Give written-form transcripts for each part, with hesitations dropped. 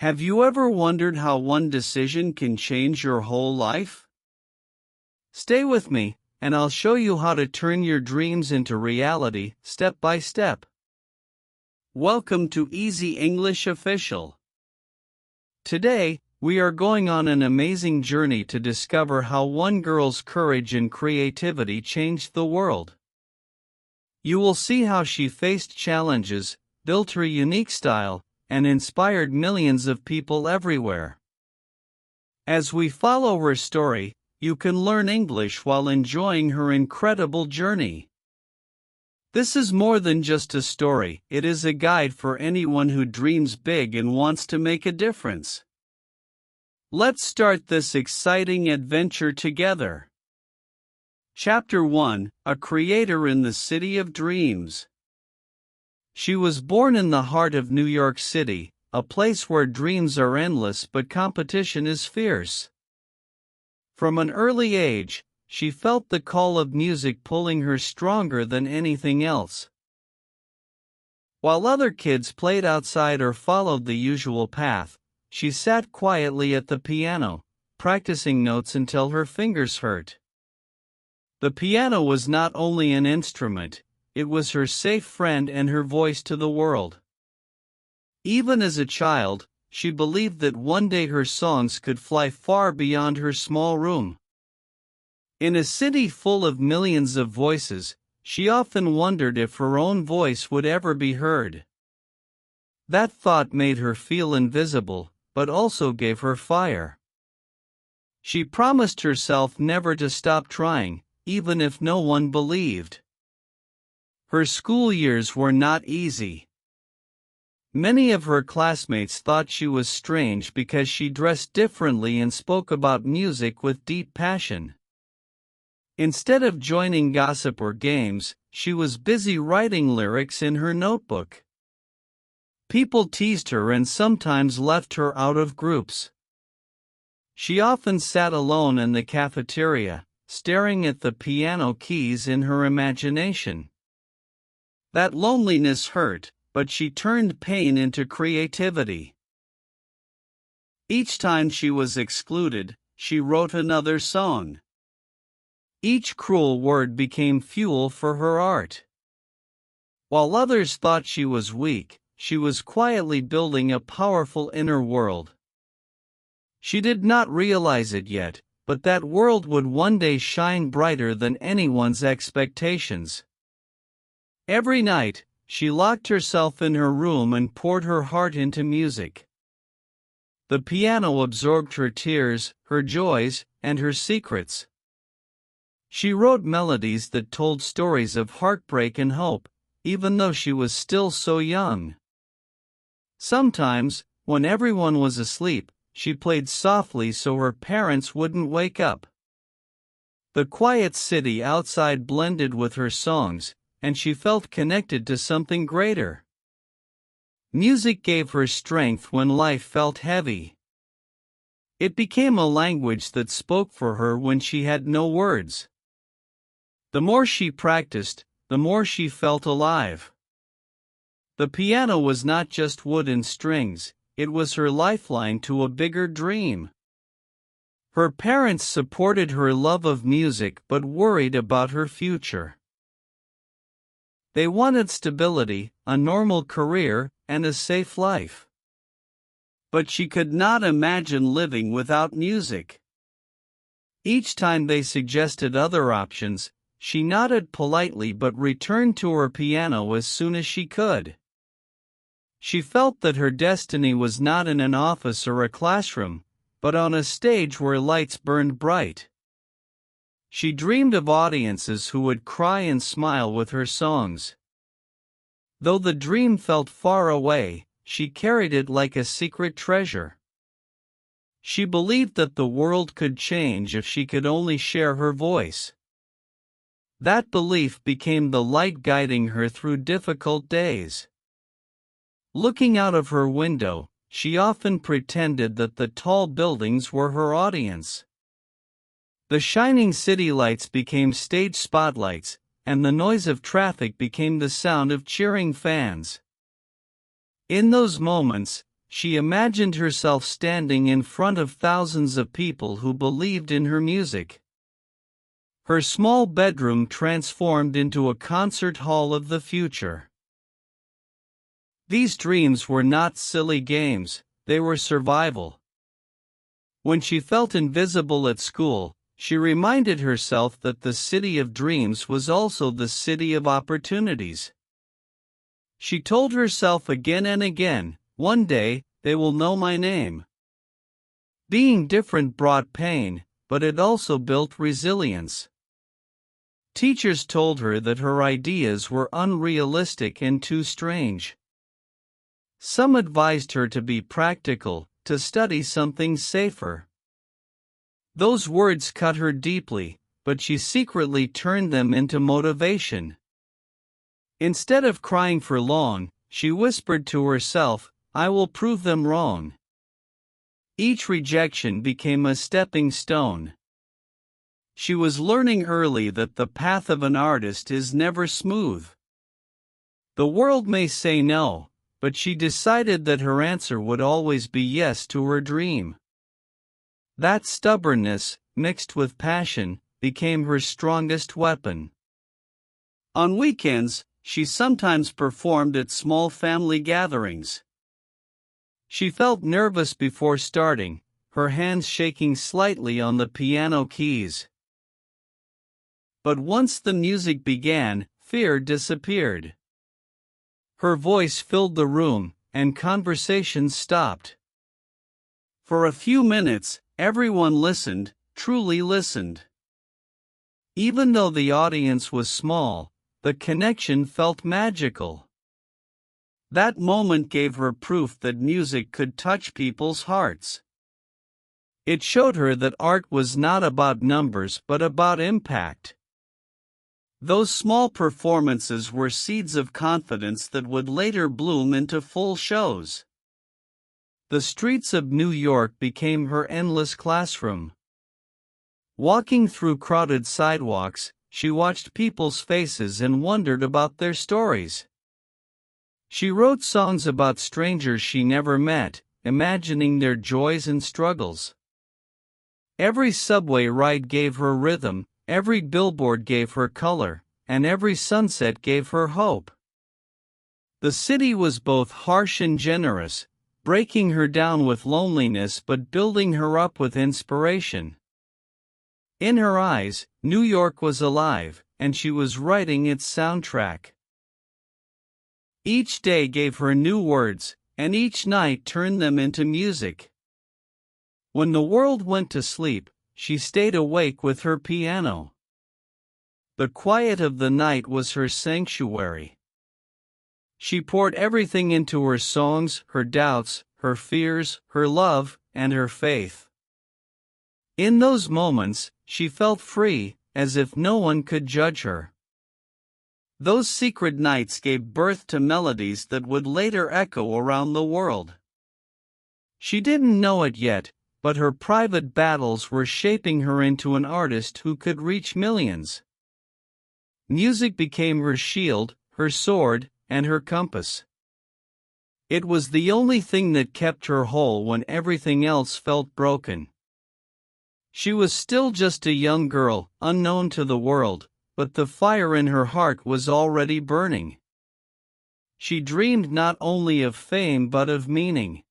Have you ever wondered how one decision can change your whole life? Stay with me, and I'll show you how to turn your dreams into reality, step by step. Welcome to Easy English Official. Today, we are going on an amazing journey to discover how one girl's courage and creativity changed the world. You will see how she faced challenges, built her unique style, and inspired millions of people everywhere. As we follow her story, you can learn English while enjoying her incredible journey. This is more than just a story, it is a guide for anyone who dreams big and wants to make a difference. Let's start this exciting adventure together. Chapter 1: A Creator in the City of Dreams. She was born in the heart of New York City, a place where dreams are endless but competition is fierce. From an early age, she felt the call of music pulling her stronger than anything else. While other kids played outside or followed the usual path, she sat quietly at the piano, practicing notes until her fingers hurt. The piano was not only an instrument, it was her safe friend and her voice to the world. Even as a child, she believed that one day her songs could fly far beyond her small room. In a city full of millions of voices, she often wondered if her own voice would ever be heard. That thought made her feel invisible, but also gave her fire. She promised herself never to stop trying, even if no one believed. Her school years were not easy. Many of her classmates thought she was strange because she dressed differently and spoke about music with deep passion. Instead of joining gossip or games, she was busy writing lyrics in her notebook. People teased her and sometimes left her out of groups. She often sat alone in the cafeteria, staring at the piano keys in her imagination. That loneliness hurt, but she turned pain into creativity. Each time she was excluded, she wrote another song. Each cruel word became fuel for her art. While others thought she was weak, she was quietly building a powerful inner world. She did not realize it yet, but that world would one day shine brighter than anyone's expectations. Every night, she locked herself in her room and poured her heart into music. The piano absorbed her tears, her joys, and her secrets. She wrote melodies that told stories of heartbreak and hope, even though she was still so young. Sometimes, when everyone was asleep, she played softly so her parents wouldn't wake up. The quiet city outside blended with her songs, and she felt connected to something greater. Music gave her strength when life felt heavy. It became a language that spoke for her when she had no words. The more she practiced, the more she felt alive. The piano was not just wood and strings, it was her lifeline to a bigger dream. Her parents supported her love of music but worried about her future. They wanted stability, a normal career, and a safe life. But she could not imagine living without music. Each time they suggested other options, she nodded politely but returned to her piano as soon as she could. She felt that her destiny was not in an office or a classroom, but on a stage where lights burned bright. She dreamed of audiences who would cry and smile with her songs. Though the dream felt far away, she carried it like a secret treasure. She believed that the world could change if she could only share her voice. That belief became the light guiding her through difficult days. Looking out of her window, she often pretended that the tall buildings were her audience. The shining city lights became stage spotlights, and the noise of traffic became the sound of cheering fans. In those moments, she imagined herself standing in front of thousands of people who believed in her music. Her small bedroom transformed into a concert hall of the future. These dreams were not silly games, they were survival. When she felt invisible at school, she reminded herself that the city of dreams was also the city of opportunities. She told herself again and again, one day, they will know my name. Being different brought pain, but it also built resilience. Teachers told her that her ideas were unrealistic and too strange. Some advised her to be practical, to study something safer. Those words cut her deeply, but she secretly turned them into motivation. Instead of crying for long, she whispered to herself, I will prove them wrong. Each rejection became a stepping stone. She was learning early that the path of an artist is never smooth. The world may say no, but she decided that her answer would always be yes to her dream. That stubbornness, mixed with passion, became her strongest weapon. On weekends, she sometimes performed at small family gatherings. She felt nervous before starting, her hands shaking slightly on the piano keys. But once the music began, fear disappeared. Her voice filled the room, and conversations stopped. For a few minutes, everyone listened, truly listened. Even though the audience was small, the connection felt magical. That moment gave her proof that music could touch people's hearts. It showed her that art was not about numbers but about impact. Those small performances were seeds of confidence that would later bloom into full shows. The streets of New York became her endless classroom. Walking through crowded sidewalks, she watched people's faces and wondered about their stories. She wrote songs about strangers she never met, imagining their joys and struggles. Every subway ride gave her rhythm, every billboard gave her color, and every sunset gave her hope. The city was both harsh and generous, breaking her down with loneliness but building her up with inspiration. In her eyes, New York was alive, and she was writing its soundtrack. Each day gave her new words, and each night turned them into music. When the world went to sleep, she stayed awake with her piano. The quiet of the night was her sanctuary. She poured everything into her songs, her doubts, her fears, her love, and her faith. In those moments, she felt free, as if no one could judge her. Those secret nights gave birth to melodies that would later echo around the world. She didn't know it yet, but her private battles were shaping her into an artist who could reach millions. Music became her shield, her sword, and her compass. It was the only thing that kept her whole when everything else felt broken. She was still just a young girl, unknown to the world, but the fire in her heart was already burning. She dreamed not only of fame but of meaning.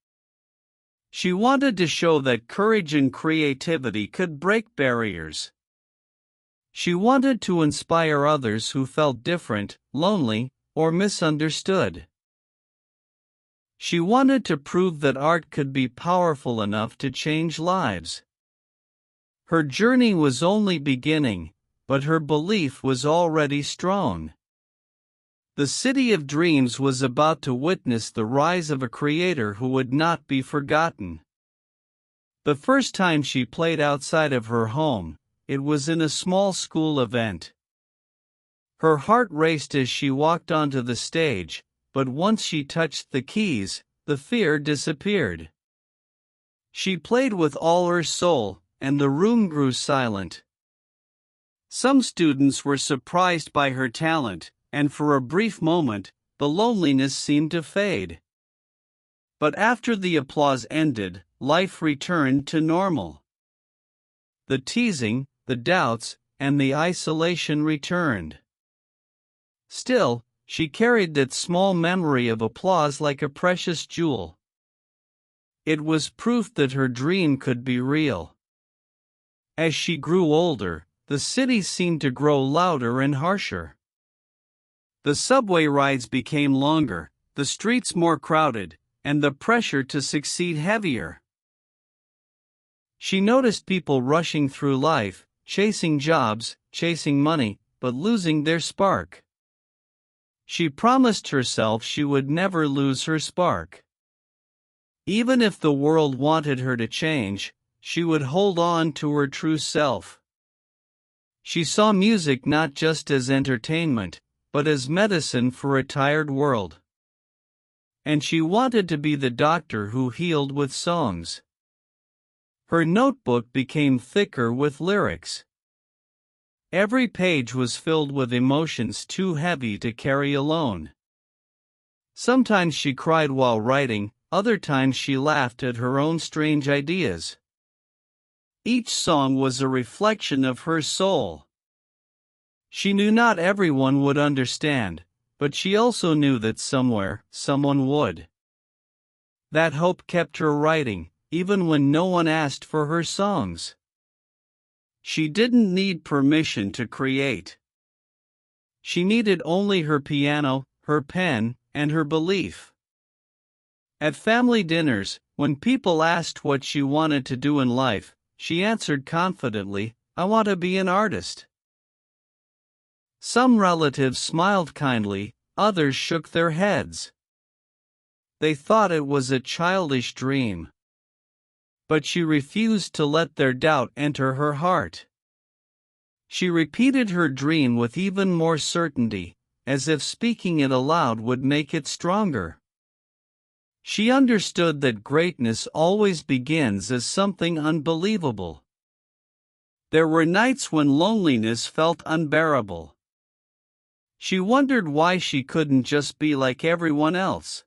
She wanted to show that courage and creativity could break barriers. She wanted to inspire others who felt different, lonely, or misunderstood. She wanted to prove that art could be powerful enough to change lives. Her journey was only beginning, but her belief was already strong. The city of dreams was about to witness the rise of a creator who would not be forgotten. The first time she played outside of her home, it was in a small school event. Her heart raced as she walked onto the stage, but once she touched the keys, the fear disappeared. She played with all her soul, and the room grew silent. Some students were surprised by her talent, and for a brief moment, the loneliness seemed to fade. But after the applause ended, life returned to normal. The teasing, the doubts, and the isolation returned. Still, she carried that small memory of applause like a precious jewel. It was proof that her dream could be real. As she grew older, the city seemed to grow louder and harsher. The subway rides became longer, the streets more crowded, and the pressure to succeed heavier. She noticed people rushing through life, chasing jobs, chasing money, but losing their spark. She promised herself she would never lose her spark. Even if the world wanted her to change, she would hold on to her true self. She saw music not just as entertainment, but as medicine for a tired world. And she wanted to be the doctor who healed with songs. Her notebook became thicker with lyrics. Every page was filled with emotions too heavy to carry alone. Sometimes she cried while writing, other times she laughed at her own strange ideas. Each song was a reflection of her soul. She knew not everyone would understand, but she also knew that somewhere, someone would. That hope kept her writing, even when no one asked for her songs. She didn't need permission to create. She needed only her piano, her pen, and her belief. At family dinners, when people asked what she wanted to do in life, she answered confidently, "I want to be an artist." Some relatives smiled kindly, others shook their heads. They thought it was a childish dream. But she refused to let their doubt enter her heart. She repeated her dream with even more certainty, as if speaking it aloud would make it stronger. She understood that greatness always begins as something unbelievable. There were nights when loneliness felt unbearable. She wondered why she couldn't just be like everyone else.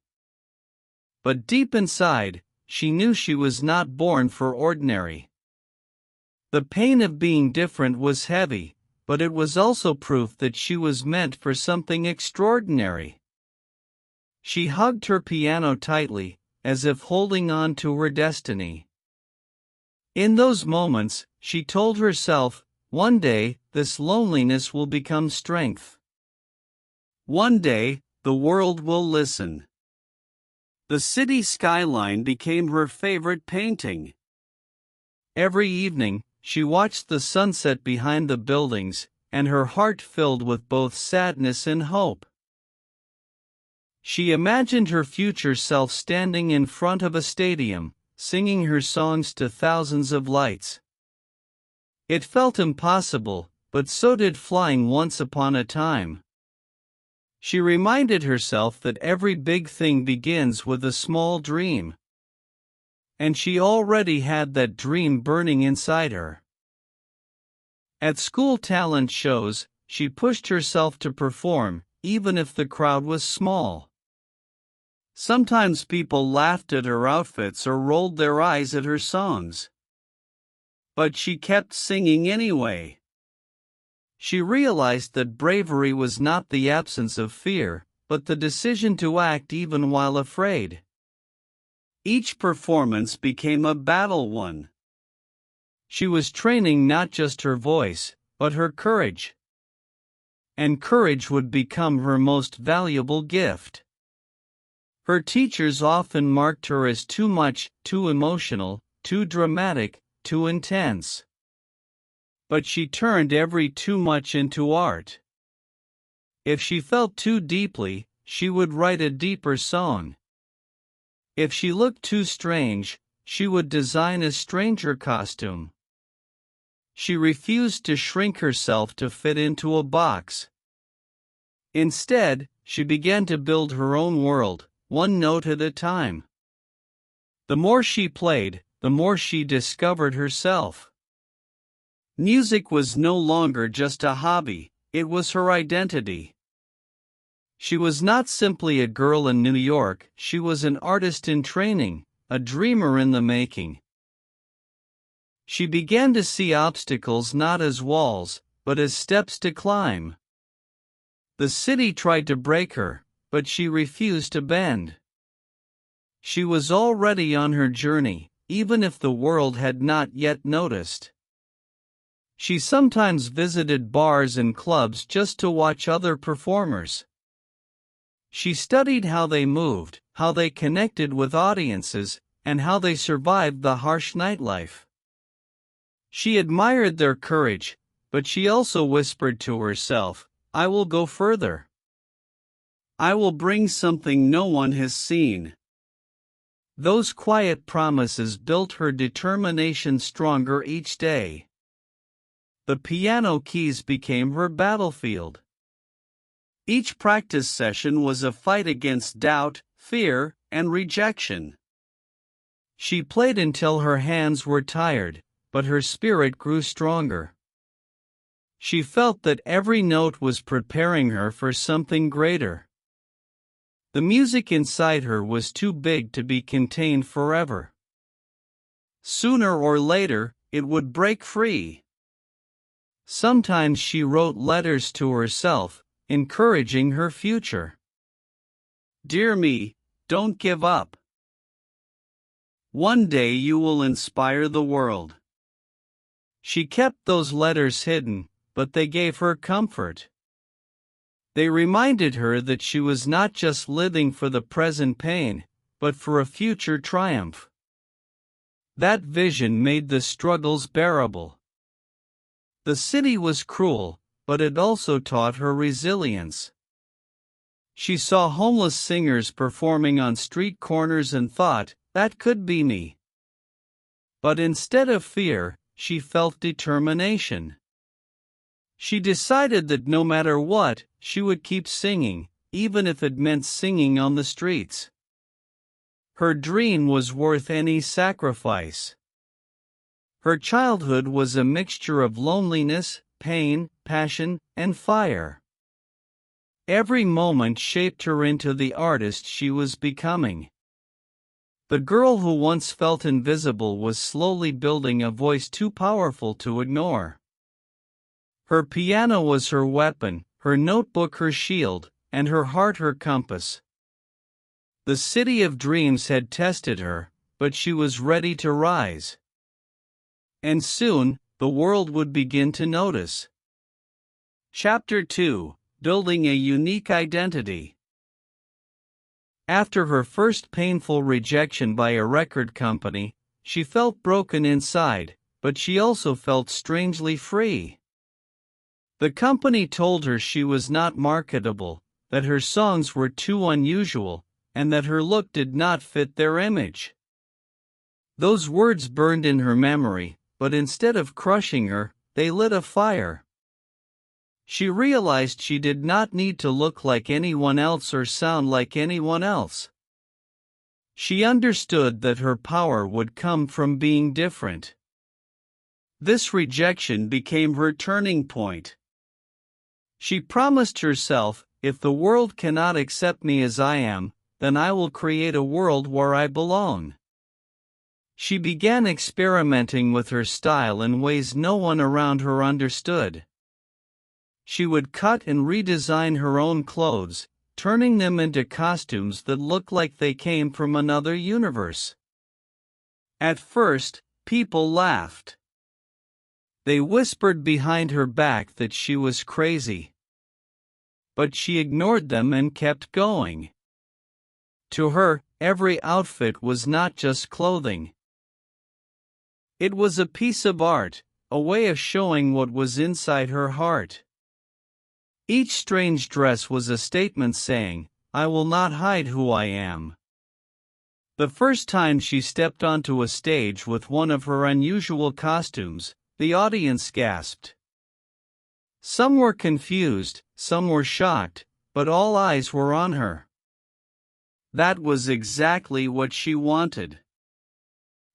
But deep inside, she knew she was not born for ordinary. The pain of being different was heavy, but it was also proof that she was meant for something extraordinary. She hugged her piano tightly, as if holding on to her destiny. In those moments, she told herself, one day, this loneliness will become strength. One day, the world will listen. The city skyline became her favorite painting. Every evening, she watched the sunset behind the buildings, and her heart filled with both sadness and hope. She imagined her future self standing in front of a stadium, singing her songs to thousands of lights. It felt impossible, but so did flying once upon a time. She reminded herself that every big thing begins with a small dream. And she already had that dream burning inside her. At school talent shows, she pushed herself to perform, even if the crowd was small. Sometimes people laughed at her outfits or rolled their eyes at her songs. But she kept singing anyway. She realized that bravery was not the absence of fear, but the decision to act even while afraid. Each performance became a battle one. She was training not just her voice, but her courage. And courage would become her most valuable gift. Her teachers often marked her as too much, too emotional, too dramatic, too intense. But she turned every too much into art. If she felt too deeply, she would write a deeper song. If she looked too strange, she would design a stranger costume. She refused to shrink herself to fit into a box. Instead, she began to build her own world, one note at a time. The more she played, the more she discovered herself. Music was no longer just a hobby, it was her identity. She was not simply a girl in New York, she was an artist in training, a dreamer in the making. She began to see obstacles not as walls, but as steps to climb. The city tried to break her, but she refused to bend. She was already on her journey, even if the world had not yet noticed. She sometimes visited bars and clubs just to watch other performers. She studied how they moved, how they connected with audiences, and how they survived the harsh nightlife. She admired their courage, but she also whispered to herself, "I will go further. I will bring something no one has seen." Those quiet promises built her determination stronger each day. The piano keys became her battlefield. Each practice session was a fight against doubt, fear, and rejection. She played until her hands were tired, but her spirit grew stronger. She felt that every note was preparing her for something greater. The music inside her was too big to be contained forever. Sooner or later, it would break free. Sometimes she wrote letters to herself, encouraging her future. "Dear me, don't give up. One day you will inspire the world." She kept those letters hidden, but they gave her comfort. They reminded her that she was not just living for the present pain, but for a future triumph. That vision made the struggles bearable. The city was cruel, but it also taught her resilience. She saw homeless singers performing on street corners and thought, "That could be me." But instead of fear, she felt determination. She decided that no matter what, she would keep singing, even if it meant singing on the streets. Her dream was worth any sacrifice. Her childhood was a mixture of loneliness, pain, passion, and fire. Every moment shaped her into the artist she was becoming. The girl who once felt invisible was slowly building a voice too powerful to ignore. Her piano was her weapon, her notebook her shield, and her heart her compass. The city of dreams had tested her, but she was ready to rise. And soon, the world would begin to notice. Chapter 2: Building a Unique Identity. After her first painful rejection by a record company, she felt broken inside, but she also felt strangely free. The company told her she was not marketable, that her songs were too unusual, and that her look did not fit their image. Those words burned in her memory, but instead of crushing her, they lit a fire. She realized she did not need to look like anyone else or sound like anyone else. She understood that her power would come from being different. This rejection became her turning point. She promised herself, "If the world cannot accept me as I am, then I will create a world where I belong." She began experimenting with her style in ways no one around her understood. She would cut and redesign her own clothes, turning them into costumes that looked like they came from another universe. At first, people laughed. They whispered behind her back that she was crazy. But she ignored them and kept going. To her, every outfit was not just clothing. It was a piece of art, a way of showing what was inside her heart. Each strange dress was a statement saying, "I will not hide who I am." The first time she stepped onto a stage with one of her unusual costumes, the audience gasped. Some were confused, some were shocked, but all eyes were on her. That was exactly what she wanted.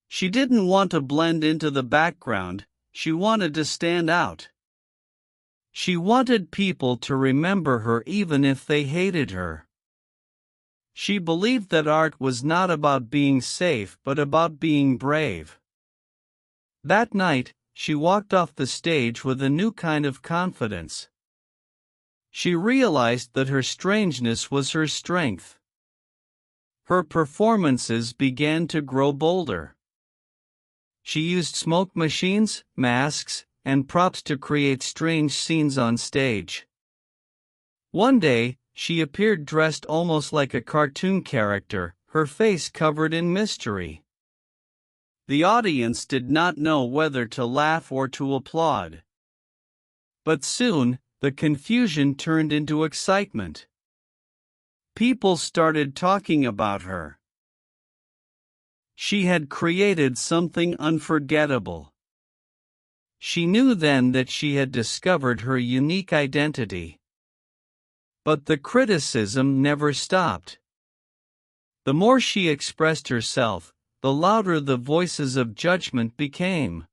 She didn't want to blend into the background, she wanted to stand out. She wanted people to remember her even if they hated her. She believed that art was not about being safe but about being brave. That night, she walked off the stage with a new kind of confidence. She realized that her strangeness was her strength. Her performances began to grow bolder. She used smoke machines, masks, and props to create strange scenes on stage. One day, she appeared dressed almost like a cartoon character, her face covered in mystery. The audience did not know whether to laugh or to applaud. But soon, the confusion turned into excitement. People started talking about her. She had created something unforgettable. She knew then that she had discovered her unique identity. But the criticism never stopped. The more she expressed herself, the louder the voices of judgment became.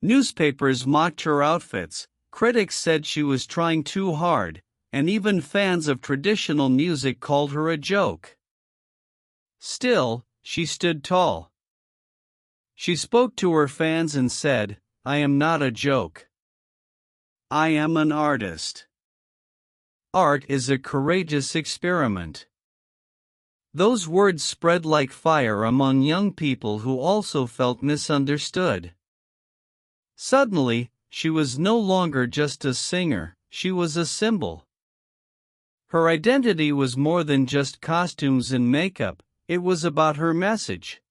Newspapers mocked her outfits, critics said she was trying too hard, and even fans of traditional music called her a joke. Still, she stood tall. She spoke to her fans and said, "I am not a joke. I am an artist." Art is a courageous experiment. Those words spread like fire among young people who also felt misunderstood. Suddenly, she was no longer just a singer, she was a symbol. Her identity was more than just costumes and makeup, it was about her message.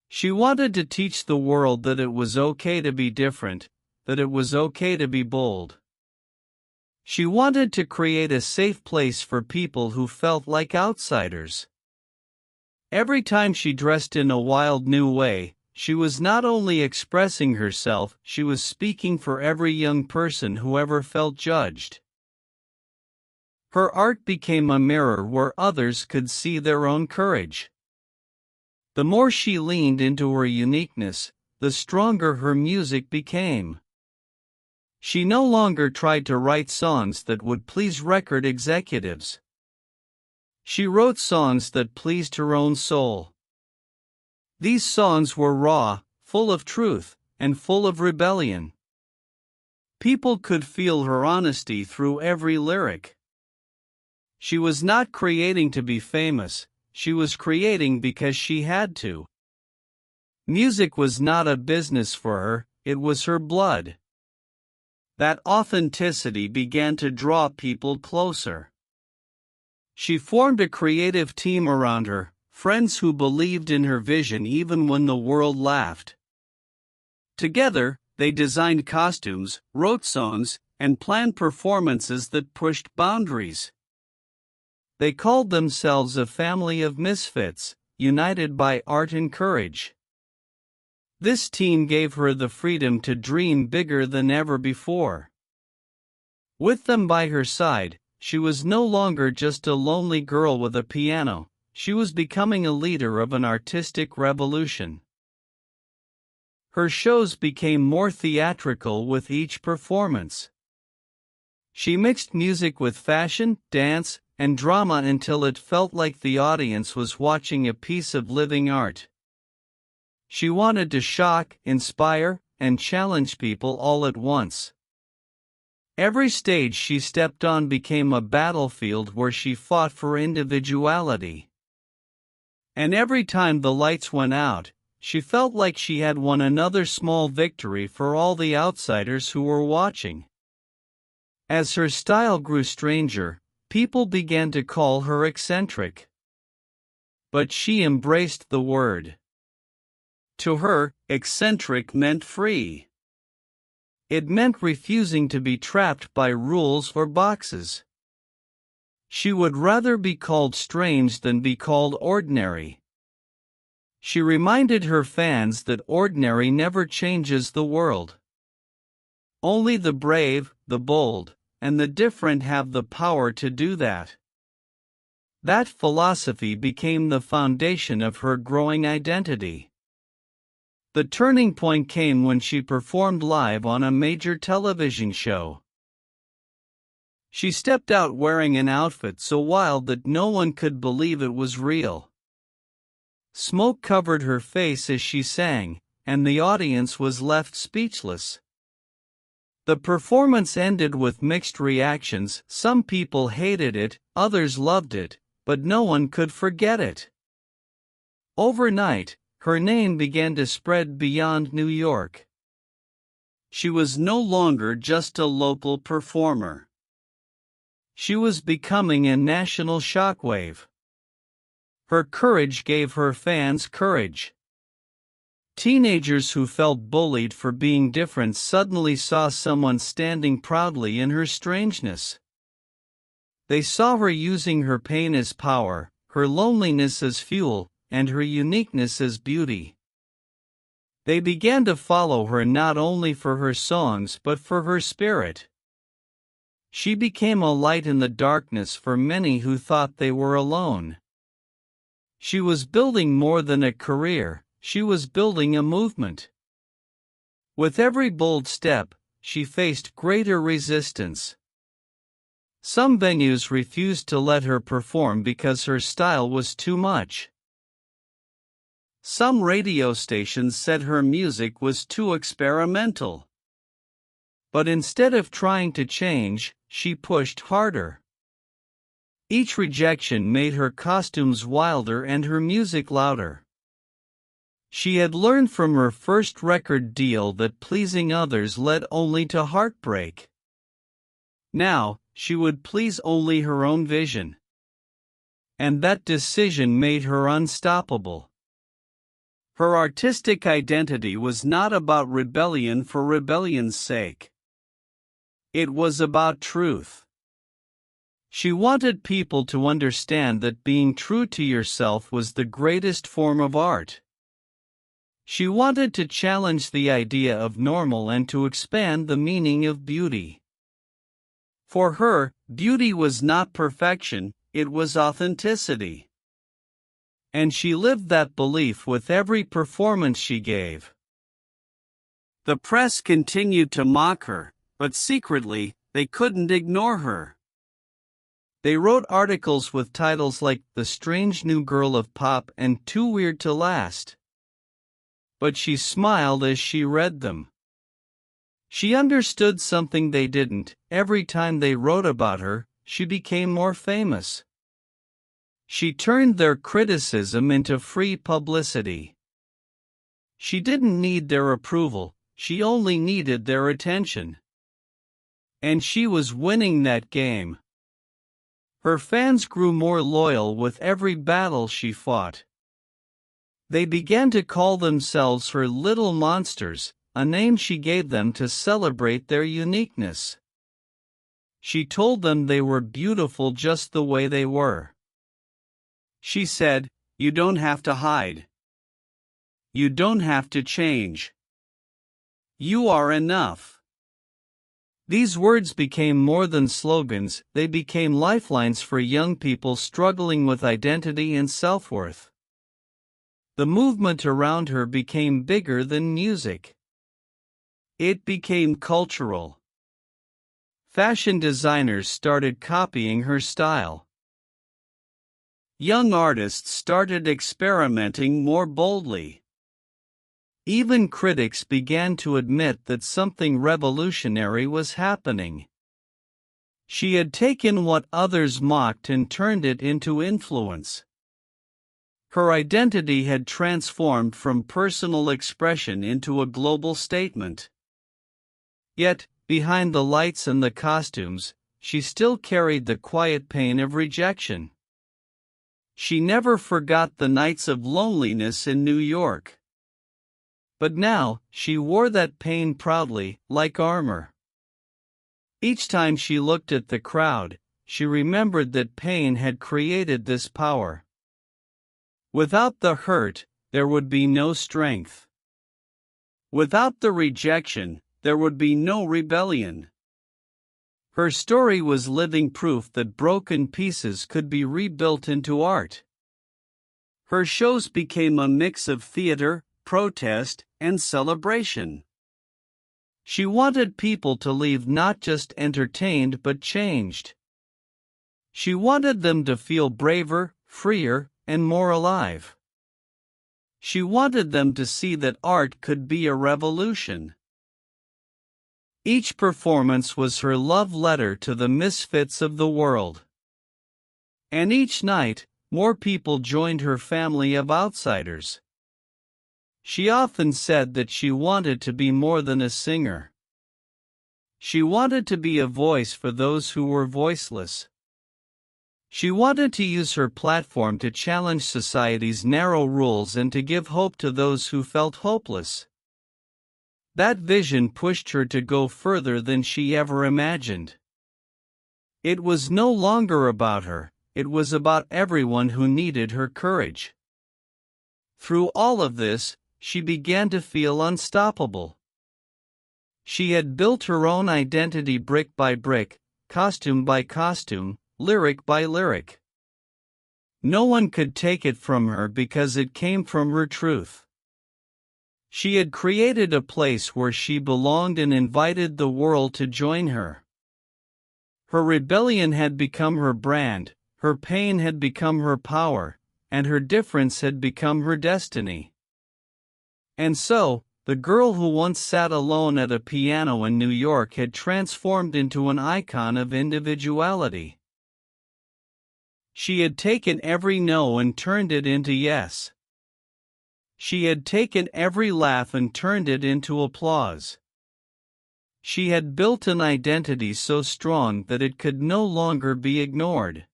She wanted to teach the world that it was okay to be different, that it was okay to be bold. She wanted to create a safe place for people who felt like outsiders. Every time she dressed in a wild new way, she was not only expressing herself, she was speaking for every young person who ever felt judged. Her art became a mirror where others could see their own courage. The more she leaned into her uniqueness, the stronger her music became. She no longer tried to write songs that would please record executives. She wrote songs that pleased her own soul. These songs were raw, full of truth, and full of rebellion. People could feel her honesty through every lyric. She was not creating to be famous, she was creating because she had to. Music was not a business for her, it was her blood. That authenticity began to draw people closer. She formed a creative team around her, friends who believed in her vision even when the world laughed. Together, they designed costumes, wrote songs, and planned performances that pushed boundaries. They called themselves a family of misfits, united by art and courage. This team gave her the freedom to dream bigger than ever before. With them by her side, she was no longer just a lonely girl with a piano, she was becoming a leader of an artistic revolution. Her shows became more theatrical with each performance. She mixed music with fashion, dance, and drama until it felt like the audience was watching a piece of living art. She wanted to shock, inspire, and challenge people all at once. Every stage she stepped on became a battlefield where she fought for individuality. And every time the lights went out, she felt like she had won another small victory for all the outsiders who were watching. As her style grew stranger, people began to call her eccentric. But she embraced the word. To her, eccentric meant free. It meant refusing to be trapped by rules or boxes. She would rather be called strange than be called ordinary. She reminded her fans that ordinary never changes the world. Only the brave, the bold, and the different have the power to do that. That philosophy became the foundation of her growing identity. The turning point came when she performed live on a major television show. She stepped out wearing an outfit so wild that no one could believe it was real. Smoke covered her face as she sang, and the audience was left speechless. The performance ended with mixed reactions. Some people hated it, others loved it, but no one could forget it. Overnight, her name began to spread beyond New York. She was no longer just a local performer. She was becoming a national shockwave. Her courage gave her fans courage. Teenagers who felt bullied for being different suddenly saw someone standing proudly in her strangeness. They saw her using her pain as power, her loneliness as fuel, and her uniqueness as beauty. They began to follow her not only for her songs but for her spirit. She became a light in the darkness for many who thought they were alone. She was building more than a career, she was building a movement. With every bold step, she faced greater resistance. Some venues refused to let her perform because her style was too much. Some radio stations said her music was too experimental. But instead of trying to change, she pushed harder. Each rejection made her costumes wilder and her music louder. She had learned from her first record deal that pleasing others led only to heartbreak. Now, she would please only her own vision. And that decision made her unstoppable. Her artistic identity was not about rebellion for rebellion's sake. It was about truth. She wanted people to understand that being true to yourself was the greatest form of art. She wanted to challenge the idea of normal and to expand the meaning of beauty. For her, beauty was not perfection, it was authenticity. And she lived that belief with every performance she gave. The press continued to mock her, but secretly, they couldn't ignore her. They wrote articles with titles like The Strange New Girl of Pop and Too Weird to Last. But she smiled as she read them. She understood something they didn't. Every time they wrote about her, she became more famous. She turned their criticism into free publicity. She didn't need their approval, she only needed their attention. And she was winning that game. Her fans grew more loyal with every battle she fought. They began to call themselves her little monsters, a name she gave them to celebrate their uniqueness. She told them they were beautiful just the way they were. She said, "You don't have to hide. You don't have to change. You are enough." These words became more than slogans, they became lifelines for young people struggling with identity and self-worth. The movement around her became bigger than music. It became cultural. Fashion designers started copying her style. Young artists started experimenting more boldly. Even critics began to admit that something revolutionary was happening. She had taken what others mocked and turned it into influence. Her identity had transformed from personal expression into a global statement. Yet, behind the lights and the costumes, she still carried the quiet pain of rejection. She never forgot the nights of loneliness in New York. But now, she wore that pain proudly, like armor. Each time she looked at the crowd, she remembered that pain had created this power. Without the hurt, there would be no strength. Without the rejection, there would be no rebellion. Her story was living proof that broken pieces could be rebuilt into art. Her shows became a mix of theater, protest, and celebration. She wanted people to leave not just entertained but changed. She wanted them to feel braver, freer, and more alive. She wanted them to see that art could be a revolution. Each performance was her love letter to the misfits of the world. And each night, more people joined her family of outsiders. She often said that she wanted to be more than a singer. She wanted to be a voice for those who were voiceless. She wanted to use her platform to challenge society's narrow rules and to give hope to those who felt hopeless. That vision pushed her to go further than she ever imagined. It was no longer about her, it was about everyone who needed her courage. Through all of this, she began to feel unstoppable. She had built her own identity brick by brick, costume by costume, lyric by lyric. No one could take it from her because it came from her truth. She had created a place where she belonged and invited the world to join her. Her rebellion had become her brand, her pain had become her power, and her difference had become her destiny. And so, the girl who once sat alone at a piano in New York had transformed into an icon of individuality. She had taken every no and turned it into yes. She had taken every laugh and turned it into applause. She had built an identity so strong that it could no longer be ignored.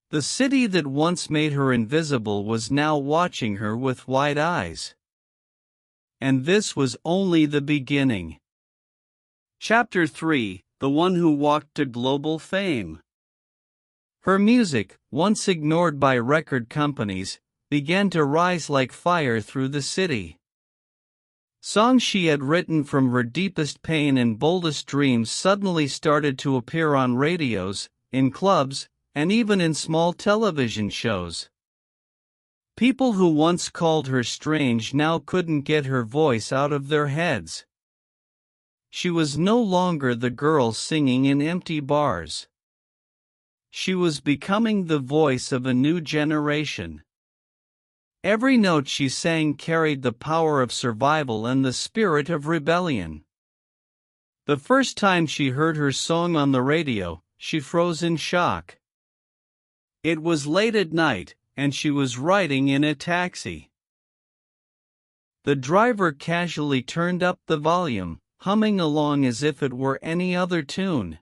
The city that once made her invisible was now watching her with wide eyes. And this was only the beginning. Chapter 3: The One Who Walked to Global Fame. Her music, once ignored by record companies, began to rise like fire through the city. Songs she had written from her deepest pain and boldest dreams suddenly started to appear on radios, in clubs, and even in small television shows. People who once called her strange now couldn't get her voice out of their heads. She was no longer the girl singing in empty bars. She was becoming the voice of a new generation. Every note she sang carried the power of survival and the spirit of rebellion. The first time she heard her song on the radio, she froze in shock. It was late at night, and she was riding in a taxi. The driver casually turned up the volume, humming along as if it were any other tune.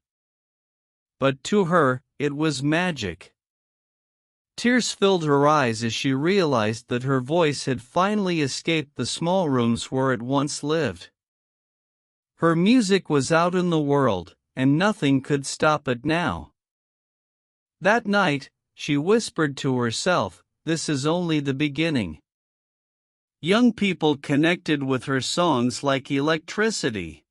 But to her, it was magic. Tears filled her eyes as she realized that her voice had finally escaped the small rooms where it once lived. Her music was out in the world, and nothing could stop it now. That night, she whispered to herself, "This is only the beginning." Young people connected with her songs like electricity.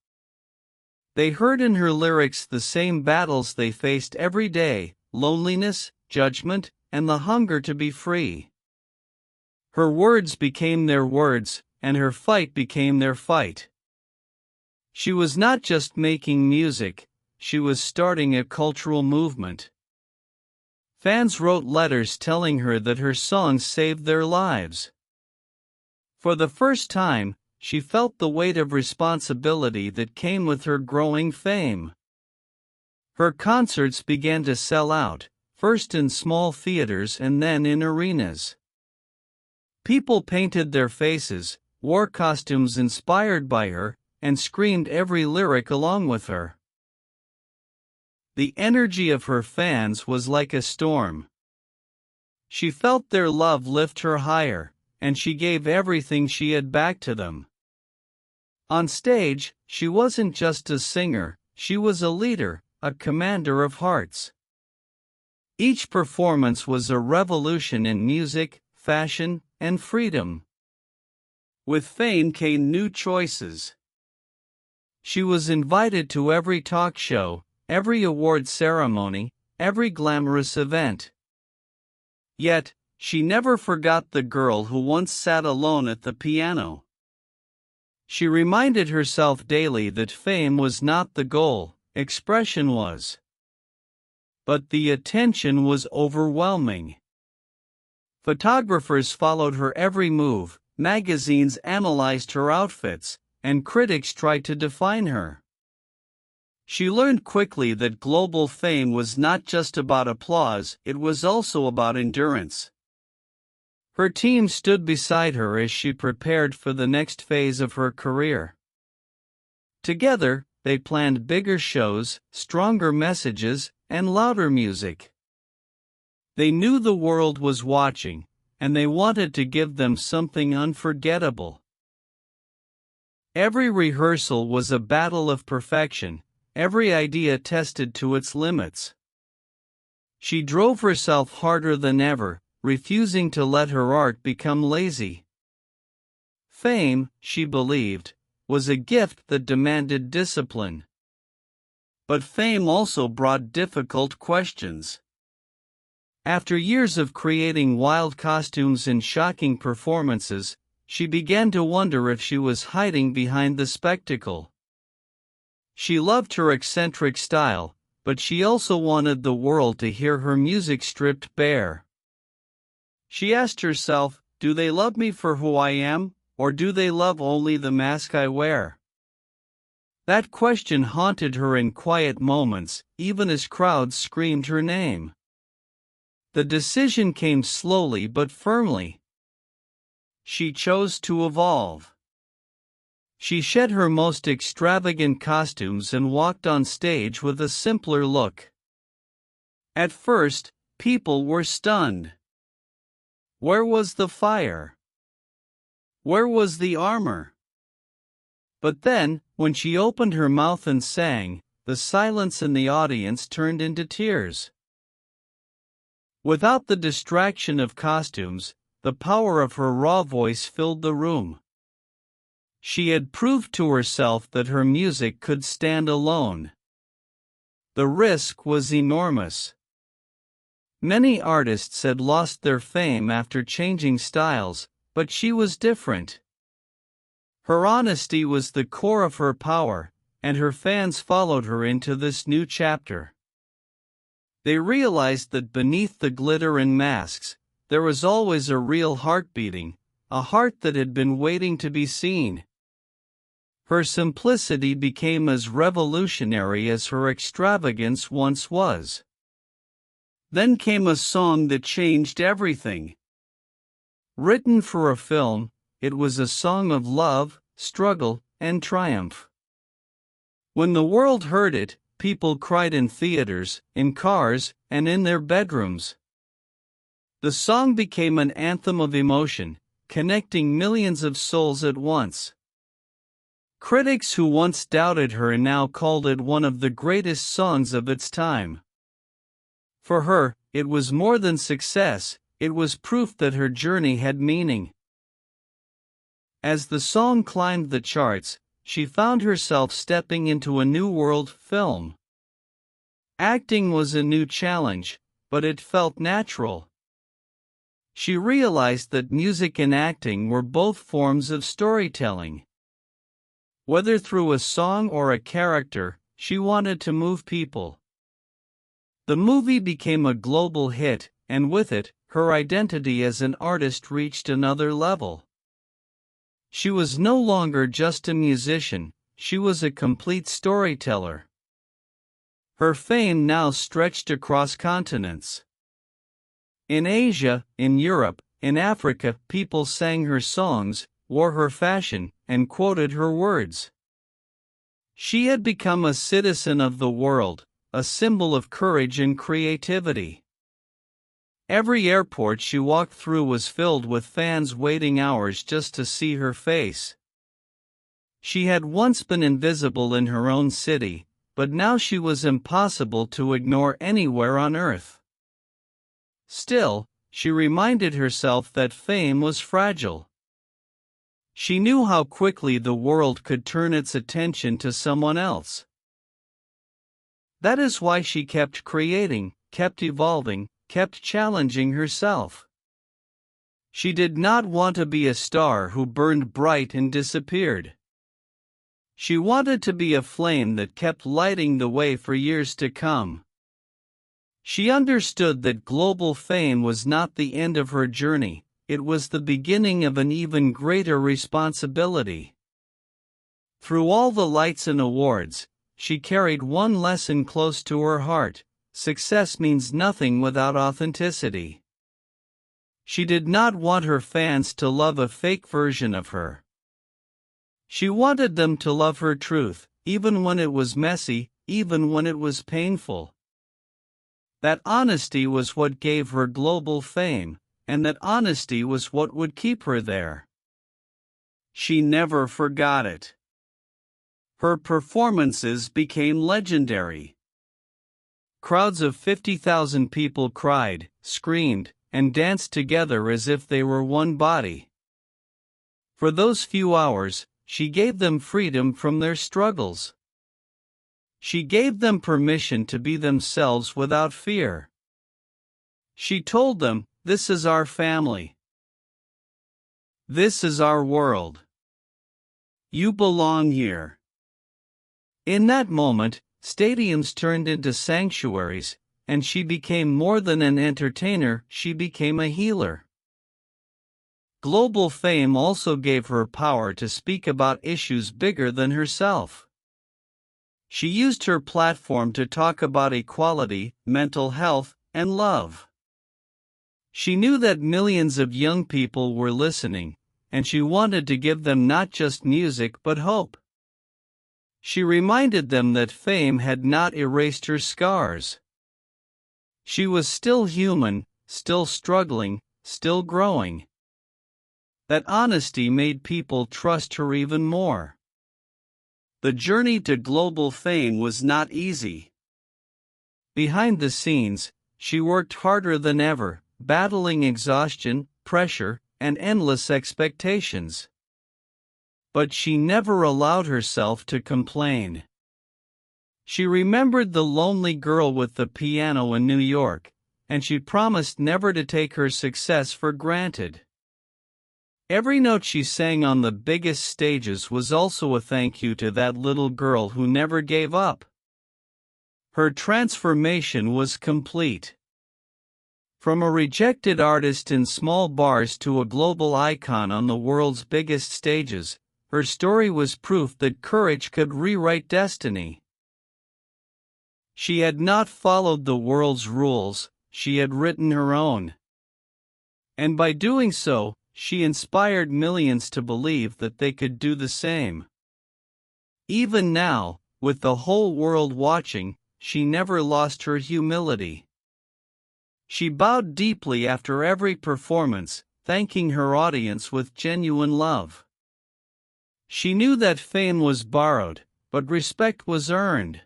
They heard in her lyrics the same battles they faced every day: loneliness, judgment, and the hunger to be free. Her words became their words, and her fight became their fight. She was not just making music, she was starting a cultural movement. Fans wrote letters telling her that her songs saved their lives. For the first time, she felt the weight of responsibility that came with her growing fame. Her concerts began to sell out, first in small theaters and then in arenas. People painted their faces, wore costumes inspired by her, and screamed every lyric along with her. The energy of her fans was like a storm. She felt their love lift her higher, and she gave everything she had back to them. On stage, she wasn't just a singer, she was a leader, a commander of hearts. Each performance was a revolution in music, fashion, and freedom. With fame came new choices. She was invited to every talk show, every award ceremony, every glamorous event. Yet, she never forgot the girl who once sat alone at the piano. She reminded herself daily that fame was not the goal, expression was. But the attention was overwhelming. Photographers followed her every move, magazines analyzed her outfits, and critics tried to define her. She learned quickly that global fame was not just about applause, it was also about endurance. Her team stood beside her as she prepared for the next phase of her career. Together, they planned bigger shows, stronger messages, and louder music. They knew the world was watching, and they wanted to give them something unforgettable. Every rehearsal was a battle of perfection, every idea tested to its limits. She drove herself harder than ever, refusing to let her art become lazy. Fame, she believed, was a gift that demanded discipline. But fame also brought difficult questions. After years of creating wild costumes and shocking performances, she began to wonder if she was hiding behind the spectacle. She loved her eccentric style, but she also wanted the world to hear her music stripped bare. She asked herself, do they love me for who I am, or do they love only the mask I wear? That question haunted her in quiet moments, even as crowds screamed her name. The decision came slowly but firmly. She chose to evolve. She shed her most extravagant costumes and walked on stage with a simpler look. At first, people were stunned. Where was the fire? Where was the armor? But then, when she opened her mouth and sang, the silence in the audience turned into tears. Without the distraction of costumes, the power of her raw voice filled the room. She had proved to herself that her music could stand alone. The risk was enormous. Many artists had lost their fame after changing styles, but she was different. Her honesty was the core of her power, and her fans followed her into this new chapter. They realized that beneath the glitter and masks, there was always a real heart beating, a heart that had been waiting to be seen. Her simplicity became as revolutionary as her extravagance once was. Then came a song that changed everything. Written for a film, it was a song of love, struggle, and triumph. When the world heard it, people cried in theaters, in cars, and in their bedrooms. The song became an anthem of emotion, connecting millions of souls at once. Critics who once doubted her now called it one of the greatest songs of its time. For her, it was more than success, it was proof that her journey had meaning. As the song climbed the charts, she found herself stepping into a new world: film. Acting was a new challenge, but it felt natural. She realized that music and acting were both forms of storytelling. Whether through a song or a character, she wanted to move people. The movie became a global hit, and with it, her identity as an artist reached another level. She was no longer just a musician, she was a complete storyteller. Her fame now stretched across continents. In Asia, in Europe, in Africa, people sang her songs, wore her fashion, and quoted her words. She had become a citizen of the world, a symbol of courage and creativity. Every airport she walked through was filled with fans waiting hours just to see her face. She had once been invisible in her own city, but now she was impossible to ignore anywhere on earth. Still, she reminded herself that fame was fragile. She knew how quickly the world could turn its attention to someone else. That is why she kept creating, kept evolving, kept challenging herself. She did not want to be a star who burned bright and disappeared. She wanted to be a flame that kept lighting the way for years to come. She understood that global fame was not the end of her journey, it was the beginning of an even greater responsibility. Through all the lights and awards, she carried one lesson close to her heart: success means nothing without authenticity. She did not want her fans to love a fake version of her. She wanted them to love her truth, even when it was messy, even when it was painful. That honesty was what gave her global fame, and that honesty was what would keep her there. She never forgot it. Her performances became legendary. Crowds of 50,000 people cried, screamed, and danced together as if they were one body. For those few hours, she gave them freedom from their struggles. She gave them permission to be themselves without fear. She told them, "This is our family. This is our world. You belong here." In that moment, stadiums turned into sanctuaries, and she became more than an entertainer, she became a healer. Global fame also gave her power to speak about issues bigger than herself. She used her platform to talk about equality, mental health, and love. She knew that millions of young people were listening, and she wanted to give them not just music but hope. She reminded them that fame had not erased her scars. She was still human, still struggling, still growing. That honesty made people trust her even more. The journey to global fame was not easy. Behind the scenes, she worked harder than ever, battling exhaustion, pressure, and endless expectations. But she never allowed herself to complain. She remembered the lonely girl with the piano in New York, and she promised never to take her success for granted. Every note she sang on the biggest stages was also a thank you to that little girl who never gave up. Her transformation was complete. From a rejected artist in small bars to a global icon on the world's biggest stages, her story was proof that courage could rewrite destiny. She had not followed the world's rules, she had written her own. And by doing so, she inspired millions to believe that they could do the same. Even now, with the whole world watching, she never lost her humility. She bowed deeply after every performance, thanking her audience with genuine love. She knew that fame was borrowed, but respect was earned.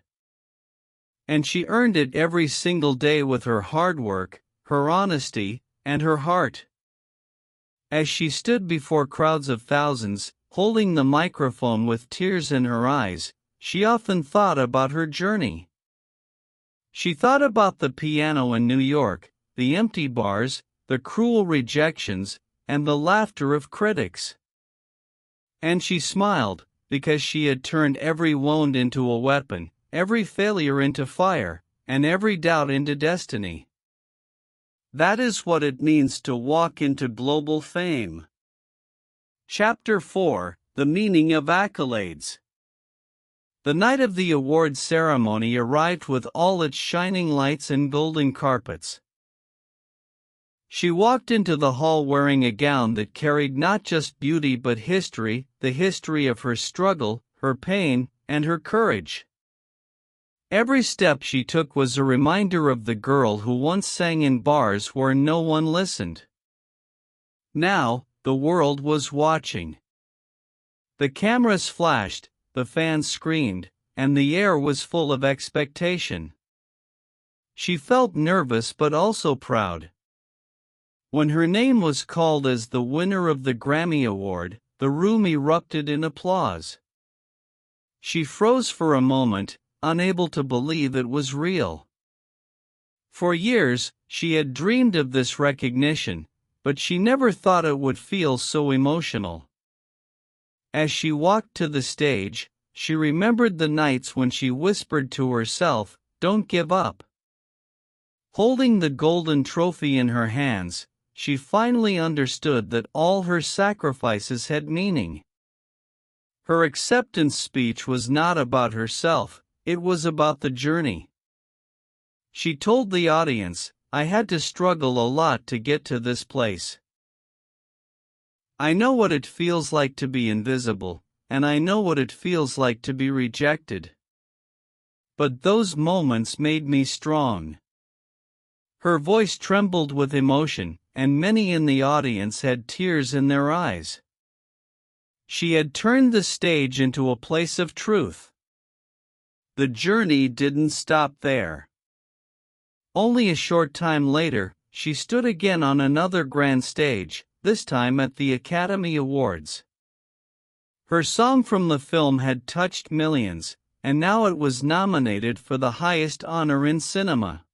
And she earned it every single day with her hard work, her honesty, and her heart. As she stood before crowds of thousands, holding the microphone with tears in her eyes, she often thought about her journey. She thought about the piano in New York, the empty bars, the cruel rejections, and the laughter of critics. And she smiled, because she had turned every wound into a weapon, every failure into fire, and every doubt into destiny. That is what it means to walk into global fame. Chapter 4: The Meaning of Accolades. The night of the awards ceremony arrived with all its shining lights and golden carpets. She walked into the hall wearing a gown that carried not just beauty but history, the history of her struggle, her pain, and her courage. Every step she took was a reminder of the girl who once sang in bars where no one listened. Now, the world was watching. The cameras flashed, the fans screamed, and the air was full of expectation. She felt nervous but also proud. When her name was called as the winner of the Grammy Award, the room erupted in applause. She froze for a moment, unable to believe it was real. For years, she had dreamed of this recognition, but she never thought it would feel so emotional. As she walked to the stage, she remembered the nights when she whispered to herself, "Don't give up." Holding the golden trophy in her hands, she finally understood that all her sacrifices had meaning. Her acceptance speech was not about herself, it was about the journey. She told the audience, "I had to struggle a lot to get to this place. I know what it feels like to be invisible, and I know what it feels like to be rejected. But those moments made me strong." Her voice trembled with emotion, and many in the audience had tears in their eyes. She had turned the stage into a place of truth. The journey didn't stop there. Only a short time later, she stood again on another grand stage, this time at the Academy Awards. Her song from the film had touched millions, and now it was nominated for the highest honor in cinema.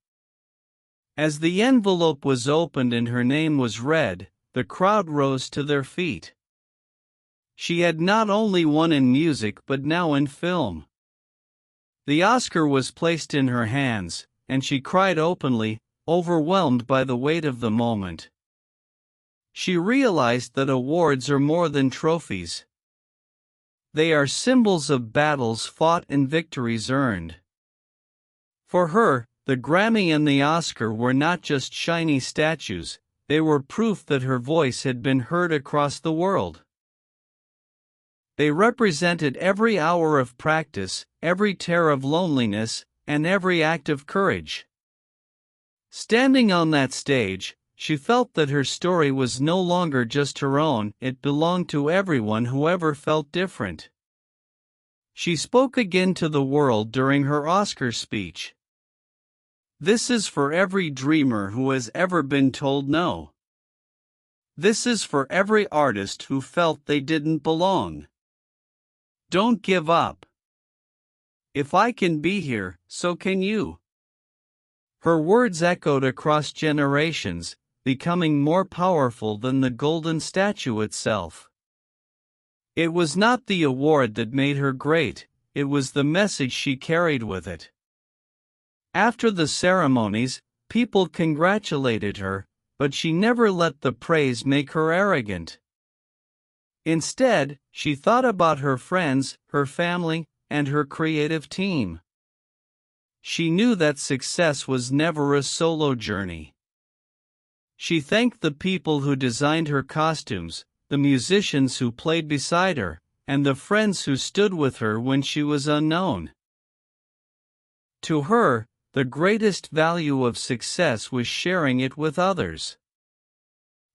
As the envelope was opened and her name was read, the crowd rose to their feet. She had not only won in music but now in film. The Oscar was placed in her hands, and she cried openly, overwhelmed by the weight of the moment. She realized that awards are more than trophies. They are symbols of battles fought and victories earned. For her, the Grammy and the Oscar were not just shiny statues, they were proof that her voice had been heard across the world. They represented every hour of practice, every tear of loneliness, and every act of courage. Standing on that stage, she felt that her story was no longer just her own, it belonged to everyone who ever felt different. She spoke again to the world during her Oscar speech. "This is for every dreamer who has ever been told no. This is for every artist who felt they didn't belong. Don't give up. If I can be here, so can you." Her words echoed across generations, becoming more powerful than the golden statue itself. It was not the award that made her great, it was the message she carried with it. After the ceremonies, people congratulated her, but she never let the praise make her arrogant. Instead, she thought about her friends, her family, and her creative team. She knew that success was never a solo journey. She thanked the people who designed her costumes, the musicians who played beside her, and the friends who stood with her when she was unknown. To her, the greatest value of success was sharing it with others.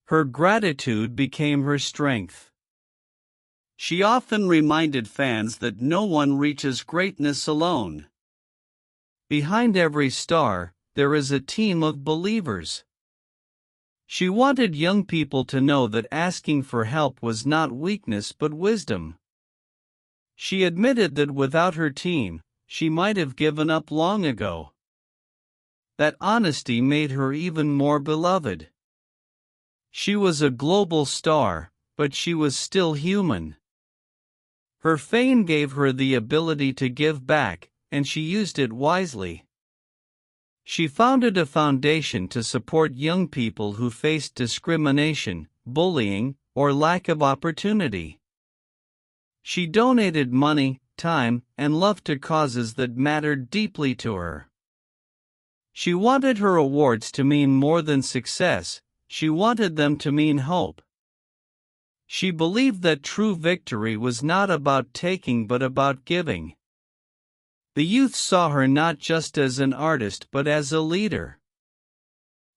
Her gratitude became her strength. She often reminded fans that no one reaches greatness alone. Behind every star, there is a team of believers. She wanted young people to know that asking for help was not weakness but wisdom. She admitted that without her team, she might have given up long ago. That honesty made her even more beloved. She was a global star, but she was still human. Her fame gave her the ability to give back, and she used it wisely. She founded a foundation to support young people who faced discrimination, bullying, or lack of opportunity. She donated money, time, and love to causes that mattered deeply to her. She wanted her awards to mean more than success, she wanted them to mean hope. She believed that true victory was not about taking but about giving. The youth saw her not just as an artist but as a leader.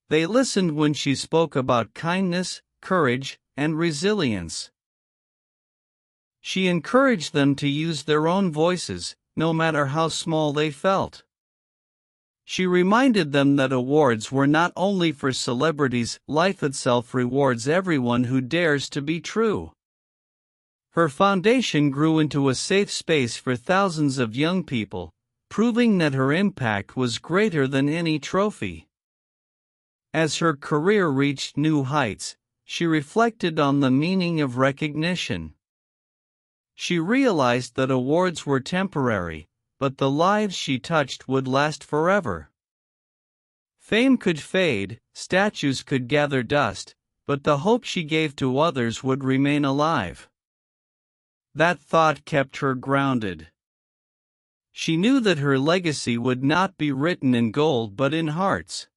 They listened when she spoke about kindness, courage, and resilience. She encouraged them to use their own voices, no matter how small they felt. She reminded them that awards were not only for celebrities, life itself rewards everyone who dares to be true. Her foundation grew into a safe space for thousands of young people, proving that her impact was greater than any trophy. As her career reached new heights, she reflected on the meaning of recognition. She realized that awards were temporary, but the lives she touched would last forever. Fame could fade, statues could gather dust, but the hope she gave to others would remain alive. That thought kept her grounded. She knew that her legacy would not be written in gold but in hearts.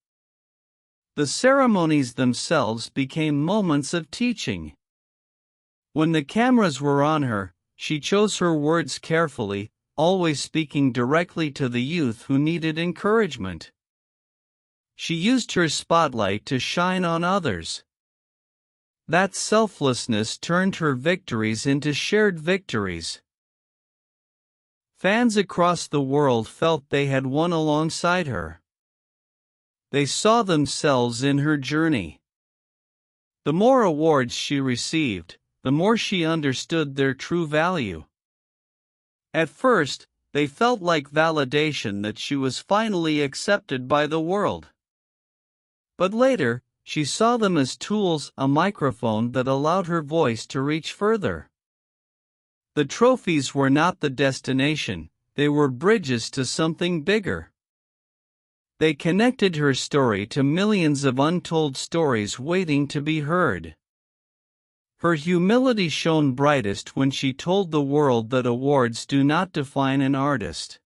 The ceremonies themselves became moments of teaching. When the cameras were on her, she chose her words carefully, always speaking directly to the youth who needed encouragement. She used her spotlight to shine on others. That selflessness turned her victories into shared victories. Fans across the world felt they had won alongside her. They saw themselves in her journey. The more awards she received, the more she understood their true value. At first, they felt like validation that she was finally accepted by the world. But later, she saw them as tools, a microphone that allowed her voice to reach further. The trophies were not the destination, they were bridges to something bigger. They connected her story to millions of untold stories waiting to be heard. Her humility shone brightest when she told the world that awards do not define an artist.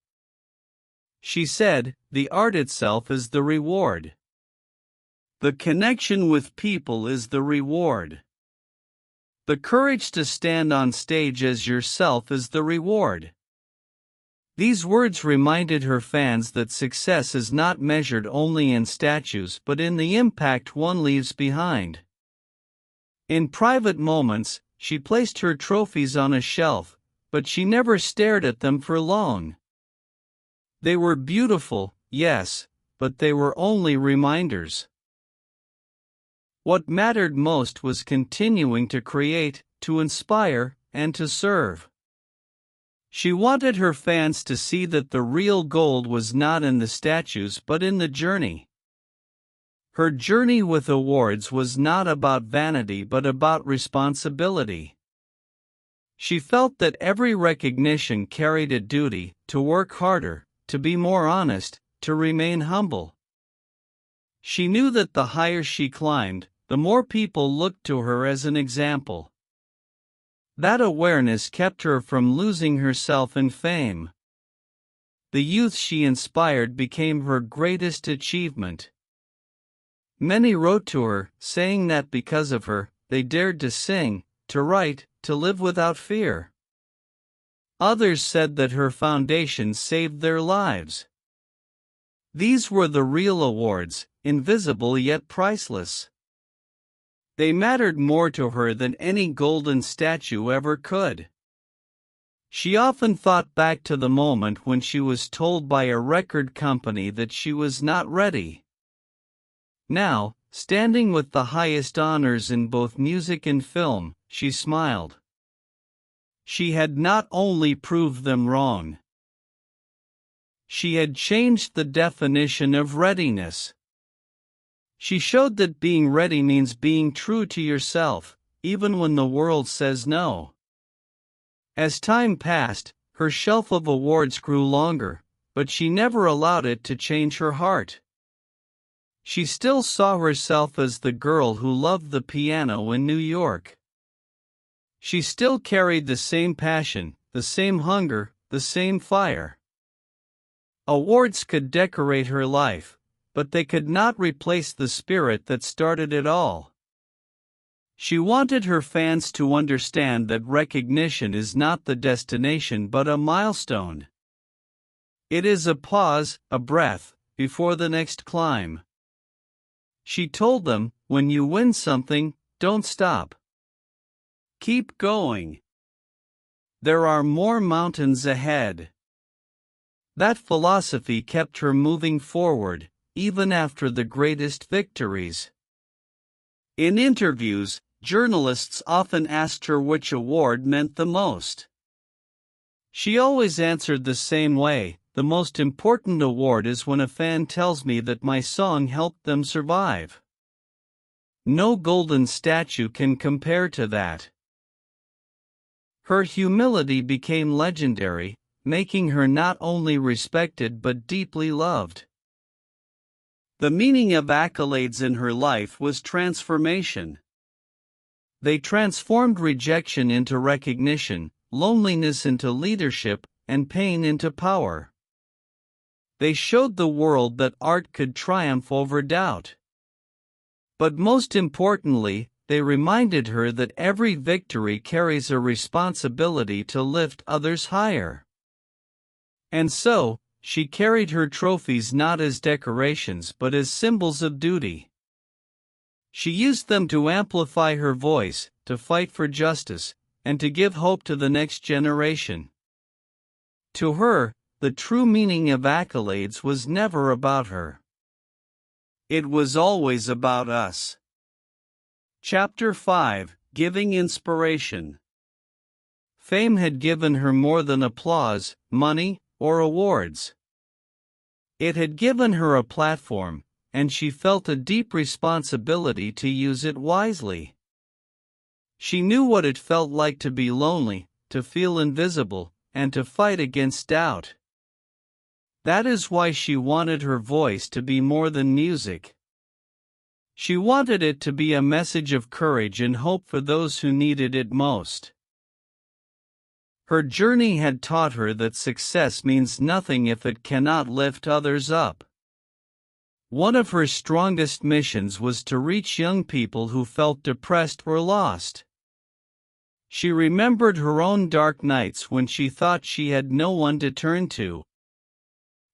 She said, "The art itself is the reward. The connection with people is the reward. The courage to stand on stage as yourself is the reward." These words reminded her fans that success is not measured only in statues but in the impact one leaves behind. In private moments, she placed her trophies on a shelf, but she never stared at them for long. They were beautiful, yes, but they were only reminders. What mattered most was continuing to create, to inspire, and to serve. She wanted her fans to see that the real gold was not in the statues but in the journey. Her journey with awards was not about vanity but about responsibility. She felt that every recognition carried a duty, to work harder, to be more honest, to remain humble. She knew that the higher she climbed, the more people looked to her as an example. That awareness kept her from losing herself in fame. The youth she inspired became her greatest achievement. Many wrote to her, saying that because of her, they dared to sing, to write, to live without fear. Others said that her foundation saved their lives. These were the real awards, invisible yet priceless. They mattered more to her than any golden statue ever could. She often thought back to the moment when she was told by a record company that she was not ready. Now, standing with the highest honors in both music and film, she smiled. She had not only proved them wrong. She had changed the definition of readiness. She showed that being ready means being true to yourself, even when the world says no. As time passed, her shelf of awards grew longer, but she never allowed it to change her heart. She still saw herself as the girl who loved the piano in New York. She still carried the same passion, the same hunger, the same fire. Awards could decorate her life, but they could not replace the spirit that started it all. She wanted her fans to understand that recognition is not the destination but a milestone. It is a pause, a breath, before the next climb. She told them, when you win something, don't stop. Keep going. There are more mountains ahead. That philosophy kept her moving forward, even after the greatest victories. In interviews, journalists often asked her which award meant the most. She always answered the same way: the most important award is when a fan tells me that my song helped them survive. No golden statue can compare to that. Her humility became legendary, making her not only respected but deeply loved. The meaning of accolades in her life was transformation. They transformed rejection into recognition, loneliness into leadership, and pain into power. They showed the world that art could triumph over doubt. But most importantly, they reminded her that every victory carries a responsibility to lift others higher. And so, she carried her trophies not as decorations but as symbols of duty. She used them to amplify her voice, to fight for justice, and to give hope to the next generation. To her, the true meaning of accolades was never about her. It was always about us. Chapter 5: Giving Inspiration. Fame had given her more than applause, money, or awards. It had given her a platform, and she felt a deep responsibility to use it wisely. She knew what it felt like to be lonely, to feel invisible, and to fight against doubt. That is why she wanted her voice to be more than music. She wanted it to be a message of courage and hope for those who needed it most. Her journey had taught her that success means nothing if it cannot lift others up. One of her strongest missions was to reach young people who felt depressed or lost. She remembered her own dark nights when she thought she had no one to turn to.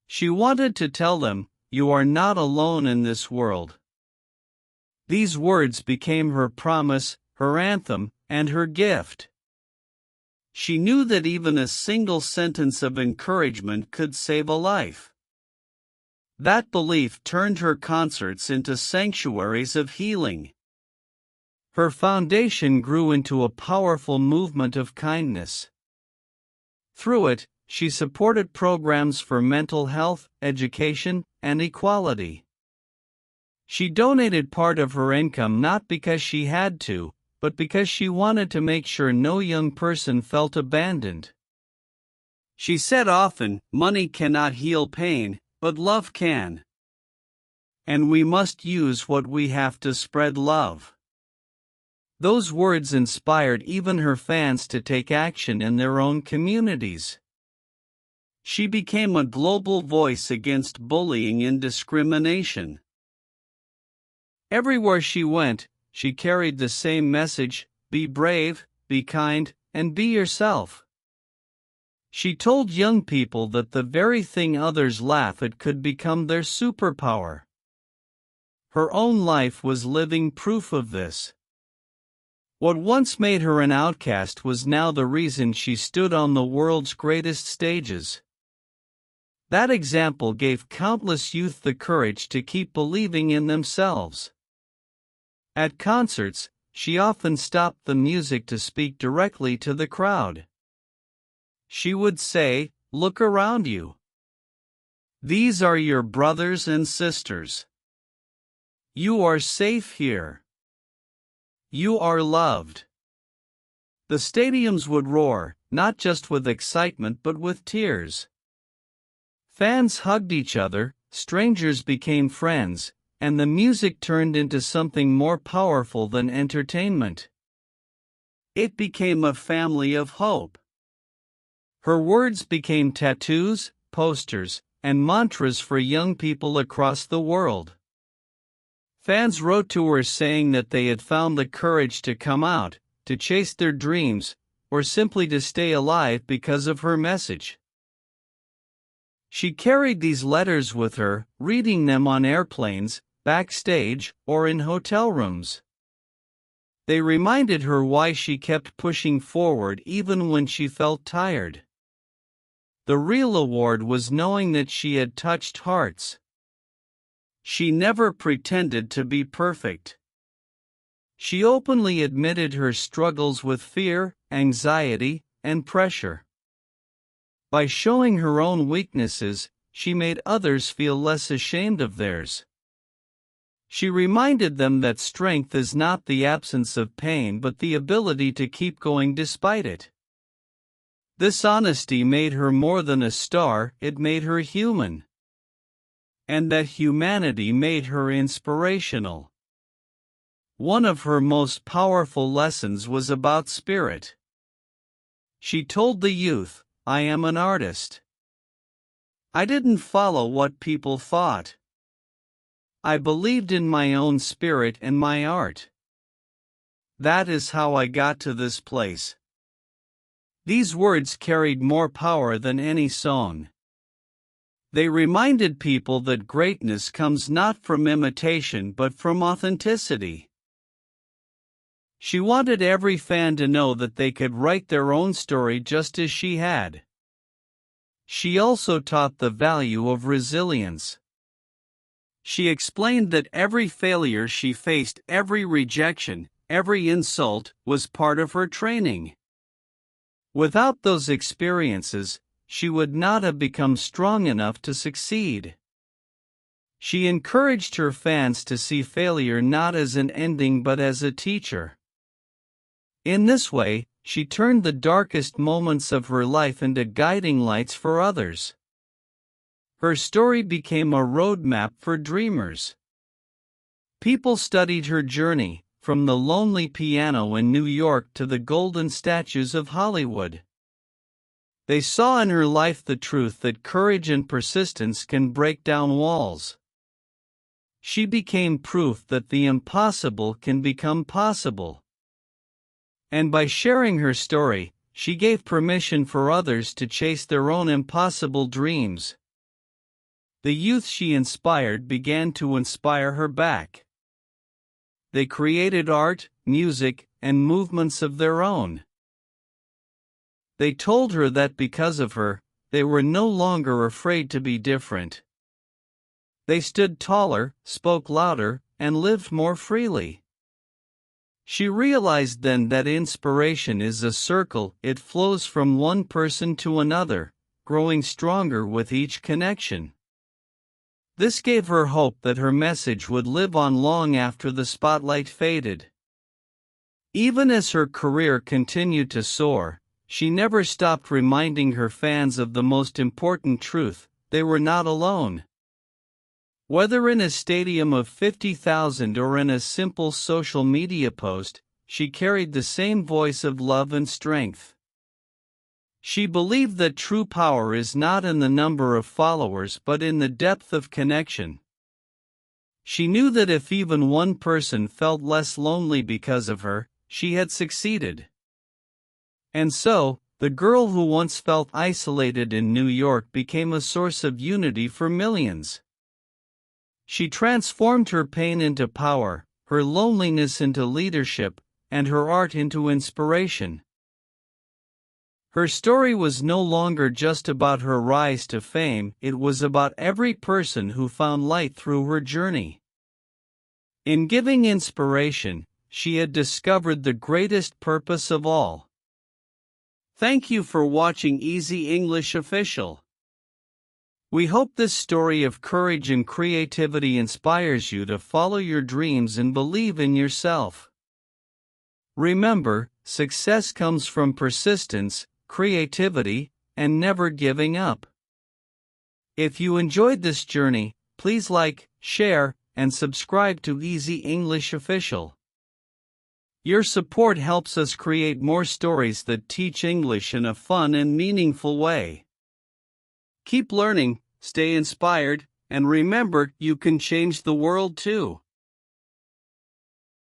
She wanted to tell them, "You are not alone in this world." These words became her promise, her anthem, and her gift. She knew that even a single sentence of encouragement could save a life. That belief turned her concerts into sanctuaries of healing. Her foundation grew into a powerful movement of kindness. Through it, she supported programs for mental health, education, and equality. She donated part of her income not because she had to, but because she wanted to make sure no young person felt abandoned. She said often, "Money cannot heal pain, but love can. And we must use what we have to spread love." Those words inspired even her fans to take action in their own communities. She became a global voice against bullying and discrimination. Everywhere she went, she carried the same message: be brave, be kind, and be yourself. She told young people that the very thing others laugh at could become their superpower. Her own life was living proof of this. What once made her an outcast was now the reason she stood on the world's greatest stages. That example gave countless youth the courage to keep believing in themselves. At concerts, she often stopped the music to speak directly to the crowd. She would say, "Look around you. These are your brothers and sisters. You are safe here. You are loved." The stadiums would roar, not just with excitement but with tears. Fans hugged each other, strangers became friends, and the music turned into something more powerful than entertainment. It became a family of hope. Her words became tattoos, posters, and mantras for young people across the world. Fans wrote to her saying that they had found the courage to come out, to chase their dreams, or simply to stay alive because of her message. She carried these letters with her, reading them on airplanes, backstage, or in hotel rooms. They reminded her why she kept pushing forward even when she felt tired. The real award was knowing that she had touched hearts. She never pretended to be perfect. She openly admitted her struggles with fear, anxiety, and pressure. By showing her own weaknesses, she made others feel less ashamed of theirs. She reminded them that strength is not the absence of pain but the ability to keep going despite it. This honesty made her more than a star, it made her human. And that humanity made her inspirational. One of her most powerful lessons was about spirit. She told the youth, "I am an artist. I didn't follow what people thought. I believed in my own spirit and my art. That is how I got to this place." These words carried more power than any song. They reminded people that greatness comes not from imitation but from authenticity. She wanted every fan to know that they could write their own story just as she had. She also taught the value of resilience. She explained that every failure she faced, every rejection, every insult, was part of her training. Without those experiences, she would not have become strong enough to succeed. She encouraged her fans to see failure not as an ending but as a teacher. In this way, she turned the darkest moments of her life into guiding lights for others. Her story became a roadmap for dreamers. People studied her journey, from the lonely piano in New York to the golden statues of Hollywood. They saw in her life the truth that courage and persistence can break down walls. She became proof that the impossible can become possible. And by sharing her story, she gave permission for others to chase their own impossible dreams. The youth she inspired began to inspire her back. They created art, music, and movements of their own. They told her that because of her, they were no longer afraid to be different. They stood taller, spoke louder, and lived more freely. She realized then that inspiration is a circle, it flows from one person to another, growing stronger with each connection. This gave her hope that her message would live on long after the spotlight faded. Even as her career continued to soar, she never stopped reminding her fans of the most important truth: they were not alone. Whether in a stadium of 50,000 or in a simple social media post, she carried the same voice of love and strength. She believed that true power is not in the number of followers but in the depth of connection. She knew that if even one person felt less lonely because of her, she had succeeded. And so, the girl who once felt isolated in New York became a source of unity for millions. She transformed her pain into power, her loneliness into leadership, and her art into inspiration. Her story was no longer just about her rise to fame, it was about every person who found light through her journey. In giving inspiration, she had discovered the greatest purpose of all. Thank you for watching Easy English Official. We hope this story of courage and creativity inspires you to follow your dreams and believe in yourself. Remember, success comes from persistence, creativity, and never giving up. If you enjoyed this journey, please like, share, and subscribe to Easy English Official. Your support helps us create more stories that teach English in a fun and meaningful way. Keep learning, stay inspired, and remember, you can change the world too.